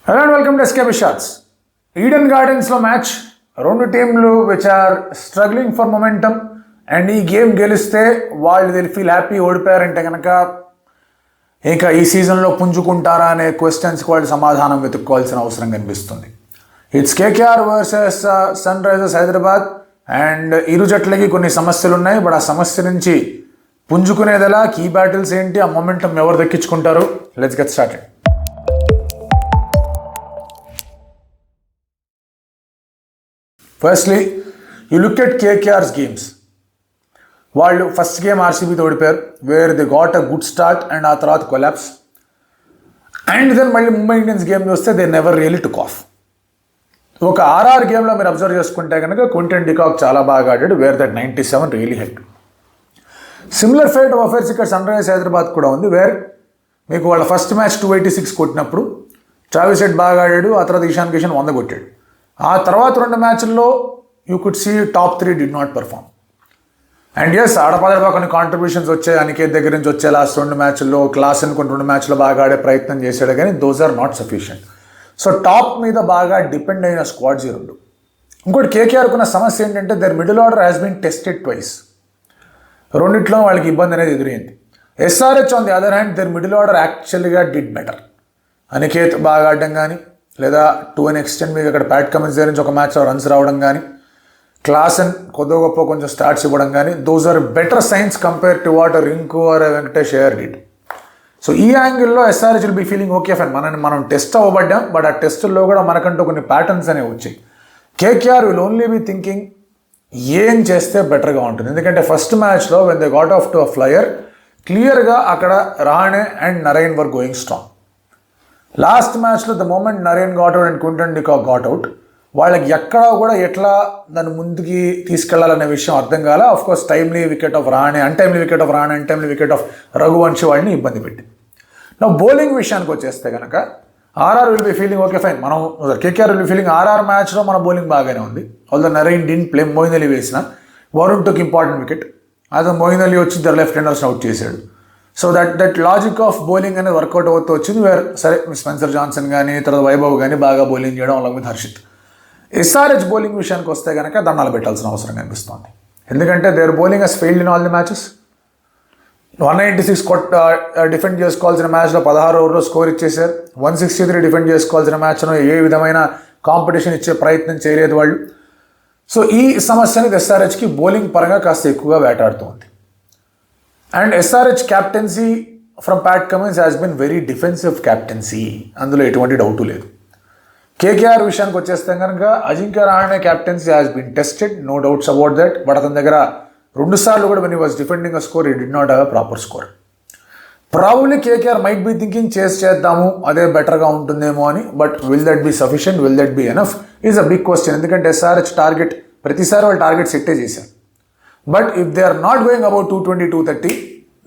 Hello and welcome to SKP shots. Eden గార్డెన్స్లో match, రెండు టీంలు which are struggling for momentum and ఈ game గెలిస్తే వాళ్ళు విల్ ఫీల్ హ్యాపీ. ఓడిపోయారంటే కనుక ఇంకా ఈ సీజన్లో పుంజుకుంటారా అనే క్వశ్చన్స్కి వాళ్ళు సమాధానం వెతుక్కోవాల్సిన అవసరం కనిపిస్తుంది. It's KKR versus Sunrisers Hyderabad and ఇరు జట్లకి కొన్ని సమస్యలు ఉన్నాయి. బట్ ఆ సమస్య నుంచి పుంజుకునేదలా, కీ బ్యాటిల్స్ ఏంటి, ఆ మొమెంటం ఎవరు దక్కించుకుంటారు? Let's get started. Firstly you look at KKR's games. వాళ్ళు ఫస్ట్ గేమ్ ఆర్సీబీతో ఓడిపోయారు, where they got a good start and ఆ తర్వాత కొలాప్స్. అండ్ దెన్ మళ్ళీ ముంబై ఇండియన్స్ గేమ్ చూస్తే they never really took off. ఒక ఆర్ఆర్ గేమ్లో మీరు అబ్జర్వ్ చేసుకుంటే కనుక క్వింటన్ డికాక్ చాలా బాగా ఆడాడు, where that 97 really help. Similar fate of affairs ఇక్కడ సన్ రైజర్స్ హైదరాబాద్ కూడా ఉంది, వేర్ మీకు వాళ్ళ ఫస్ట్ మ్యాచ్ 286 కొట్టినప్పుడు ట్రావిస్ హెడ్ బాగా ఆడాడు, ఆ తర్వాత ఇషాన్ కిషన్ 100 కొట్టాడు. ఆ తర్వాత రెండు మ్యాచ్ల్లో you could see top 3 did not perform. And yes, ఆడపాదడపా కొన్ని కాంట్రిబ్యూషన్స్ వచ్చాయి, అనికేత్ దగ్గర నుంచి వచ్చే లాస్ట్ రెండు మ్యాచ్ల్లో, క్లాస్ కొన్ని రెండు మ్యాచ్లో బాగా ఆడే ప్రయత్నం చేశాడు, కానీ those are not sufficient. So top మీద బాగా డిపెండ్ అయిన స్క్వాడ్స్ ఈ రెండు. ఇంకోటి కేకేఆర్కు ఉన్న సమస్య ఏంటంటే their middle order has been tested twice. రెండిట్లో వాళ్ళకి ఇబ్బంది అనేది ఎదురైంది. SRH on the other hand their middle order యాక్చువల్గా డిడ్ బెటర్. అనికేత్ బాగా ఆడడం కానీ, లేదా టు అన్ ఎక్స్టెంట్ మీకు అక్కడ ప్యాట్ కమిన్స్ దగ్గర నుంచి ఒక మ్యాచ్లో రన్స్ రావడం కానీ, క్లాసన్ కొద్ది గొప్ప కొంచెం స్టార్ట్స్ ఇవ్వడం కానీ, those are better signs compare to what Rinku or Venkatesh Iyer did. So ఈ యాంగిల్లో SRH will be feeling okay fine, మనం టెస్ట్ అవ్వబడ్డాం, బట్ ఆ టెస్టుల్లో కూడా మనకంటూ కొన్ని ప్యాటర్న్స్ అనేవి వచ్చాయి. KKR will only be thinking ఏం చేస్తే బెటర్గా ఉంటుంది. ఎందుకంటే ఫస్ట్ మ్యాచ్లో when they got off to a flier, క్లియర్గా అక్కడ Rahane and Narine were going strong. Last మ్యాచ్లో the moment Narine got out and Quinton de Kock got out, వాళ్ళకి ఎక్కడా కూడా ఎట్లా దాన్ని ముందుకి తీసుకెళ్లాలనే విషయం అర్థం కాల. Of course timely wicket of Rahane, untimely wicket of Rahane, untimely wicket of Raghuvanshi వాళ్ళని ఇబ్బంది పెట్టి. నా బౌలింగ్ విషయానికి వచ్చేస్తే కనుక RR will be feeling okay fine, మనం KKR will be feeling RR మ్యాచ్లో మన బౌలింగ్ బాగానే ఉంది. Although Narine didn't play, Moeen Ali వేసిన, వరుణ్ టుక్ ఇంపార్టెంట్ వికెట్, అదే మోయిన్ అలీ వచ్చి ఇద్దరు లెఫ్ట్ హ్యాండర్స్ని అవుట్ చేశాడు. So that logic of bowling అనేది వర్కౌట్ అవుతూ వచ్చింది. వేర్ సరే స్పెన్సర్ జాన్సన్ కానీ, తర్వాత వైభవ్ కానీ బాగా బౌలింగ్ చేయడం, అలాగే విత్ హర్షిత్. ఎస్ఆర్హెచ్ బౌలింగ్ విషయానికి వస్తే కనుక దండాలు పెట్టాల్సిన అవసరం కనిపిస్తుంది. ఎందుకంటే there bowling has failed in all the matches. 196 defend చేసుకోవాల్సిన మ్యాచ్లో 16 ఓవర్లో స్కోర్ ఇచ్చేశారు. 163 డిఫెండ్ చేసుకోవాల్సిన మ్యాచ్లో ఏ విధమైన కాంపిటీషన్ ఇచ్చే ప్రయత్నం చేయలేదు వాళ్ళు. సో ఈ సమస్య అనేది ఎస్ఆర్హెచ్కి బౌలింగ్ పరంగా కాస్త ఎక్కువగా వేటాడుతుంది. And SRH captaincy from Pat Cummins has been very defensive captaincy, అందులో ఎటువంటి డౌటు లేదు. కేకేఆర్ విషయానికి వచ్చేస్తే కనుక Ajinkya Rahane captaincy has been tested, no doubts about that. But అతని దగ్గర 2 సార్లు కూడా when he was defending a score, he did not have a proper score. Probably KKR might be thinking చేద్దాము, అదే బెటర్గా ఉంటుందేమో అని. But will that be sufficient, will that be enough is a big question. ఎందుకంటే SRH target ప్రతిసారి వాళ్ళు target సెట్టే చేశారు. But if they are not going about 220, 230,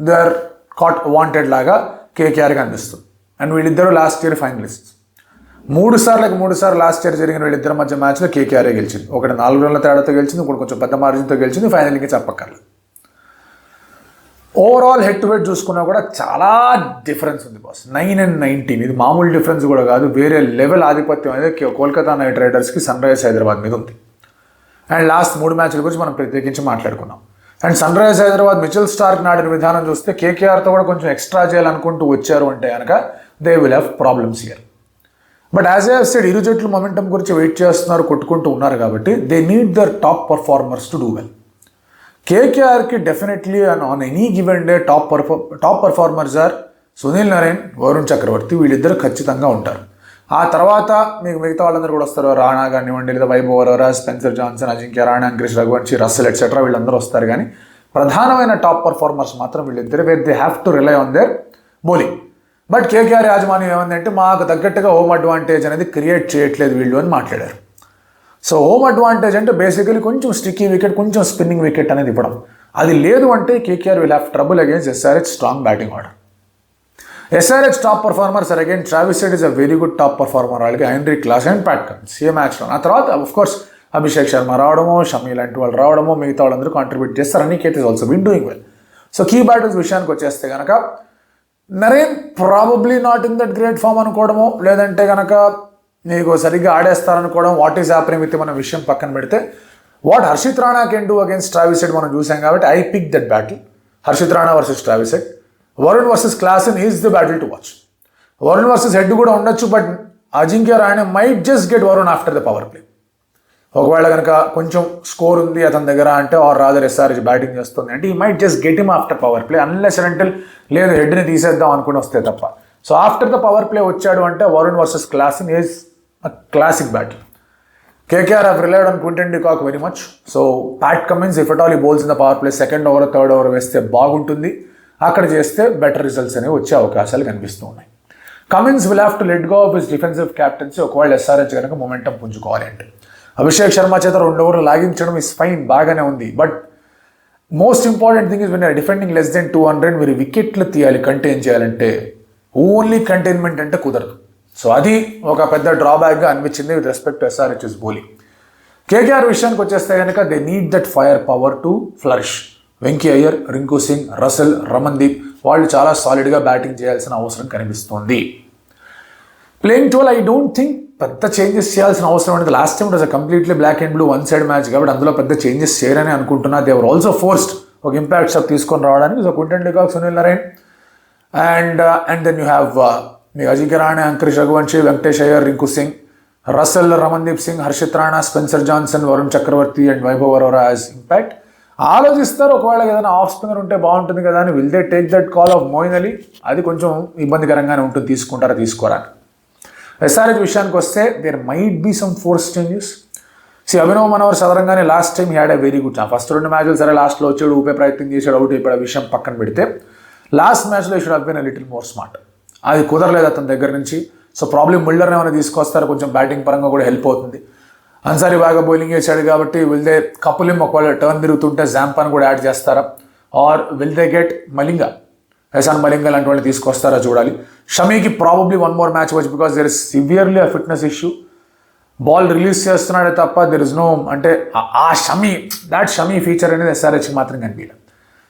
they are caught wanted లాగా కేకేఆర్కి అనిపిస్తుంది. అండ్ వీళ్ళిద్దరూ లాస్ట్ ఇయర్ ఫైనలిస్ట్స్. 3 సార్లు లాస్ట్ ఇయర్ జరిగిన వీళ్ళిద్దరి మధ్య మ్యాచ్లో కేకేఆర్ఏ గెలిచింది. ఒకటి 4 రన్ల తేడాతో గెలిచింది, ఇంకోటి కొంచెం పెద్ద మార్జిన్తో గెలిచింది. ఫైనల్కి చెప్పక్కర్లేదు. ఓవరాల్ హెడ్ టు హెడ్ చూసుకున్నా కూడా చాలా డిఫరెన్స్ ఉంది బాస్. 9 and 19, ఇది మామూలు డిఫరెన్స్ కూడా కాదు, వేరే లెవెల్ ఆధిపత్యం అనేది కోల్కతా నైట్ రైడర్స్కి సన్ రైజర్స్ హైదరాబాద్ మీద ఉంది. అండ్ లాస్ట్ 3 మ్యాచ్ల గురించి మనం ప్రత్యేకించి మాట్లాడుకున్నాం. And Sunrisers Hyderabad Mitchell Starc ఆడిన విధానం చూస్తే కేకేఆర్తో కూడా కొంచెం ఎక్స్ట్రా చేయాలనుకుంటూ వచ్చారు అంటే కనుక they will have problems here. But as I have said, ఇరు జట్లు మొమెంటం గురించి వెయిట్ చేస్తున్నారు, కొట్టుకుంటూ ఉన్నారు కాబట్టి they need their top performers to do well. కేకేఆర్కి definitely on any given day top performers are Sunil Narine, Varun Chakravarthy, వీళ్ళిద్దరు ఖచ్చితంగా ఉంటారు. ఆ తర్వాత మీకు మిగతా వాళ్ళందరూ కూడా వస్తారు, రాణా కానివ్వండి, లేదా Vaibhav Arora, Spencer Johnson, Ajinkya Rahane, Ankush Raghuvanshi, Russell etcetera, వీళ్ళందరూ వస్తారు. కానీ ప్రధానమైన టాప్ పర్ఫార్మర్స్ మాత్రం వీళ్ళిద్దరు, where they have to rely on their bowling. But KKR యాజమాన్యం ఏమందంటే మాకు తగ్గట్టుగా హోమ్ అడ్వాంటేజ్ అనేది క్రియేట్ చేయట్లేదు వీళ్ళు అని మాట్లాడారు. సో హోమ్ అడ్వాంటేజ్ అంటే బేసికలీ కొంచెం స్టిక్కీ వికెట్, కొంచెం స్పిన్నింగ్ వికెట్ అనేది ఇవ్వడం. అది లేదు అంటే KKR will have trouble against SRH strong batting order. SRH top performers are again Travis Head is a very good top performer. వాళ్ళకి Heinrich Klaasen and Pat Cummins ఏ మ్యాచ్లో. ఆ తర్వాత ఆఫ్కోర్స్ అభిషేక్ శర్మ రావడమో, షమీ లాంటి వాళ్ళు రావడమో, మిగతా వాళ్ళందరూ కాంట్రిబ్యూట్ చేస్తారు. Aniket is also been doing well. So key battles విషయానికి వచ్చేస్తే కనుక Narine probably not in that great form అనుకోవడమో, లేదంటే కనుక నీకు సరిగ్గా ఆడేస్తారనుకోవడం, వాట్ ఈస్ హ్యాపెనింగ్ విత్ మన విషయం పక్కన పెడితే, what Harshit Rana can do against Travis Head మనం చూసాం కాబట్టి I pick that battle. Harshit Rana versus Travis Head. Varun versus Klaasen is the battle to watch. Varun versus Head కూడా ఉండొచ్చు, but Ajinkya Rahane might just get Varun after the power play. ఒకవేళ కనుక కొంచెం స్కోర్ ఉంది అతని దగ్గర అంటే, ఆర్ రాదర్ ఎస్ఆర్హెచ్ బ్యాటింగ్ చేస్తుంది అంటే, he might just get him after power play, unless until లేదు హెడ్ని తీసేద్దాం అనుకుని వస్తే తప్ప. So after the power play వచ్చాడు అంటే Varun versus Klaasen is a classic battle. KKR have relied on Quinton de Kock very much. So Pat Cummins, if at all he bowls in the power play, second over, third over వేస్తే బాగుంటుంది. అక్కడ చేస్తే better results అనేవి వచ్చే అవకాశాలు కనిపిస్తూ ఉన్నాయి. Cummins will have to let go of his defensive captaincy ఒకవేళ ఎస్ఆర్హెచ్ కనుక మొమెంటం పుంజుకోవాలి అంటే. అభిషేక్ శర్మ చేత 2 ఓవర్లు లాగించడం ఇస్ ఫైన్, బాగానే ఉంది. But most important thing is when defending less than 200 మీరు వికెట్లు తీయాలి, కంటైన్ చేయాలంటే. ఓన్లీ కంటైన్మెంట్ అంటే కుదరదు. సో అది ఒక పెద్ద డ్రాబ్యాక్గా అనిపించింది with respect to SRH's bowling. KKR విషయానికి వచ్చేస్తే కనుక they need that firepower to flourish. Venky Iyer, Rinku Singh, Russell, Ramandeep వాళ్ళు చాలా సాలిడ్గా బ్యాటింగ్ చేయాల్సిన అవసరం కనిపిస్తోంది. ప్లేయింగ్ 12 ఐ డోంట్ థింక్ పెద్ద చేంజెస్ చేయాల్సిన అవసరం అనేది. Last time it was a completely black and blue one side match కాబట్టి అందులో పెద్ద చేంజెస్ చేయరని అనుకుంటున్నా. దే వర్ ఆల్సో ఫోర్స్డ్ ఒక ఇంపాక్ట్ షాట్ తీసుకొని రావడానికి. So Quinton de Kock, Sunil Narine and then you have మీకు Ajinkya Rahane, Angkrish Raghuvanshi, Venkatesh Iyer, Rinku Singh, Russell, Ramandeep Singh, Harshit Rana, Spencer Johnson, Varun Chakravarthy and Vaibhav Arora as impact. ఆలోచిస్తారు ఒకవేళ ఏదైనా ఆఫ్ స్పిన్నర్ ఉంటే బాగుంటుంది కదా అని. Will they take that call of Moeen Ali? అది కొంచెం ఇబ్బందికరంగానే ఉంటుంది, తీసుకుంటారా తీసుకోరా. ఎస్ఆర్హెచ్ విషయానికి వస్తే there might be some force changes. Abhinav Manohar సదరంగానే last time had a very good first 2 మ్యాచ్లు సరే లాస్ట్లో వచ్చాడు, ఊపే ప్రయత్నం చేశాడు, అవుట్ అయిపోయాడు. విషయం పక్కన పెడితే లాస్ట్ మ్యాచ్లో should have been a little more smart. అది కుదరలేదు అతని దగ్గర నుంచి. సో ప్రాబ్లమ్ మిల్లర్ని ఏమైనా తీసుకొస్తారు, కొంచెం బ్యాటింగ్ పరంగా కూడా హెల్ప్ అవుతుంది. అన్సారీ బాగా బౌలింగ్ చేశాడు కాబట్టి విల్ దే కపులిం ఒకవేళ టర్న్ తిరుగుతుంటే జాంపాన్ కూడా యాడ్ చేస్తారా, or will they get Malinga, Eshan Malinga లాంటి వాళ్ళు తీసుకొస్తారా చూడాలి. షమీకి ప్రాబబ్లీ 1 more మ్యాచ్ వచ్చు because there is severely a fitness issue. Ball release చేస్తున్నాడే తప్ప దెర్ ఇస్ నో అంటే ఆ షమీ ఫీచర్ అనేది ఎస్ఆర్హెచ్కి మాత్రం కనిపించలేదు.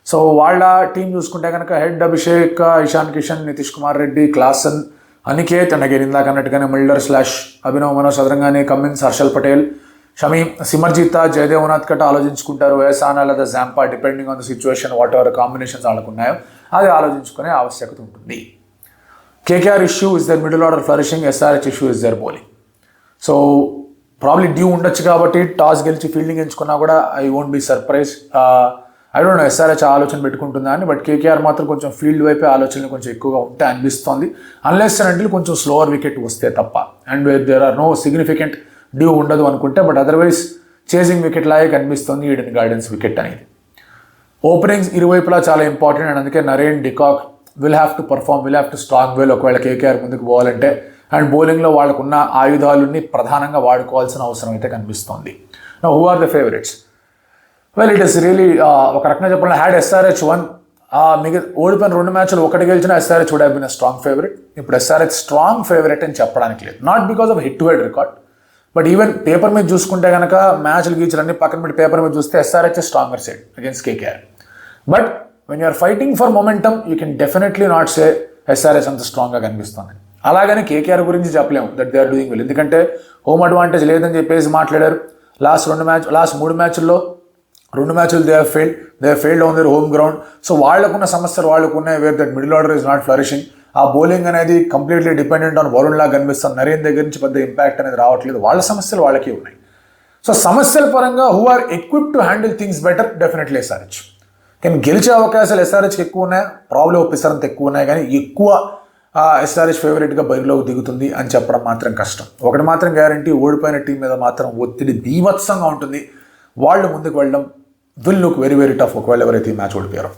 సో వాళ్ళ టీం చూసుకుంటే కనుక Head Abhishek, Ishan Kishan, Nitish Kumar Reddy, Klaasen, Aniket and again ఇందాక అన్నట్టుగానే మిల్డర్ / అభినవ్ మనోహర్ సదరంగానే కమిన్స్, హర్షల్ పటేల్, షమీ, సిమర్జిత్, జయదేవ్ ఉనాద్కట్ ఆలోచించుకుంటారు. ఎహసానా లేదా Zampa depending on the situation whatever combinations వాళ్ళకు ఉన్నాయో అది ఆలోచించుకునే ఆవశ్యకత ఉంటుంది. KKR issue is their middle order flourishing, SRH issue is their bowling. So probably dew ఉండొచ్చు కాబట్టి టాస్ గెలిచి ఫీల్డింగ్ ఎంచుకున్నా కూడా I won't be surprise. I don't know SRH ఆలోచన పెట్టుకుంటుందా అని. బట్ KKR మాత్రం కొంచెం ఫీల్డ్ వైపే ఆలోచనలు కొంచెం ఎక్కువగా ఉంటే అనిపిస్తోంది, అన్లెస్ అంటే కొంచెం స్లోవర్ వికెట్ వస్తే తప్ప. And there are no significant dew ఉండదు అనుకుంటే, బట్ అదర్వైజ్ చేసింగ్ వికెట్ లాగే కనిపిస్తుంది ఈడెన్ గార్డెన్స్ వికెట్ అనేది. ఓపెనింగ్స్ ఇరువైపులా చాలా ఇంపార్టెంట్ అండ్ అందుకే Narine, de Kock will have to perform, will have to strong well ఒకవేళ KKR ముందుకు పోవాలంటే. అండ్ బౌలింగ్లో వాళ్ళకున్న ఆయుధాలని ప్రధానంగా వాడుకోవాల్సిన అవసరం అయితే కనిపిస్తోంది. Now who are the favourites? Well it is really ఒక రకంగా చెప్పాలంటే హ్యాడ్ ఎస్ఆర్హెచ్ వన్ ఓడిపోయిన 2 మ్యాచ్లు ఒకటి గెలిచిన SRH would have been a strong favourite. ఇప్పుడు ఎస్ఆర్హెచ్ స్ట్రాంగ్ ఫేవరెట్ అని చెప్పడానికి లేదు, not because of hit to head record, but even paper మీద చూసుకుంటే కనుక మ్యాచ్లు గీచ్లు అన్ని పక్కన పెట్టి పేపర్ మీద చూస్తే SRH stronger side against KKR. But when you're fighting for momentum you can definitely not say SRH అంత స్ట్రాంగ్గా కనిపిస్తుంది. అలాగని KKR గురించి చెప్పలేము that they are doing well, ఎందుకంటే హోమ్ అడ్వాంటేజ్ లేదని చెప్పేసి మాట్లాడారు. లాస్ట్ 3 మ్యాచ్ల్లో 2 మ్యాచ్లు they have failed on their home ground. So వాళ్ళకున్న సమస్యలు వాళ్ళకున్నాయి, where that middle order is not flourishing. ఆ బౌలింగ్ అనేది కంప్లీట్లీ డిపెండెంట్ ఆన్ వరుణ్ లాగా కనిపిస్తుంది. నరేన్ దగ్గర నుంచి పెద్ద ఇంపాక్ట్ అనేది రావట్లేదు, వాళ్ళ సమస్యలు వాళ్ళకి ఉన్నాయి. సో సమస్యల పరంగా who are equipped to handle things better definitely SRH. కానీ గెలిచే అవకాశాలు ఎస్ఆర్హెచ్కి ఎక్కువ ఉన్నాయి, ప్రాబ్లం ఒప్పిస్తారంత ఎక్కువ ఉన్నాయి, కానీ ఎక్కువ ఎస్ఆర్హెచ్ ఫేవరెట్గా బరిలోకి దిగుతుంది అని చెప్పడం మాత్రం కష్టం. ఒకటి మాత్రం గ్యారంటీ, ఓడిపోయిన టీం మీద మాత్రం ఒత్తిడి బీభత్సంగా ఉంటుంది. వాళ్ళు ముందుకు వెళ్ళడం will look very very tough ఒకవేళ ఎవరైతే ఈ మ్యాచ్ ఓడిపోయారో.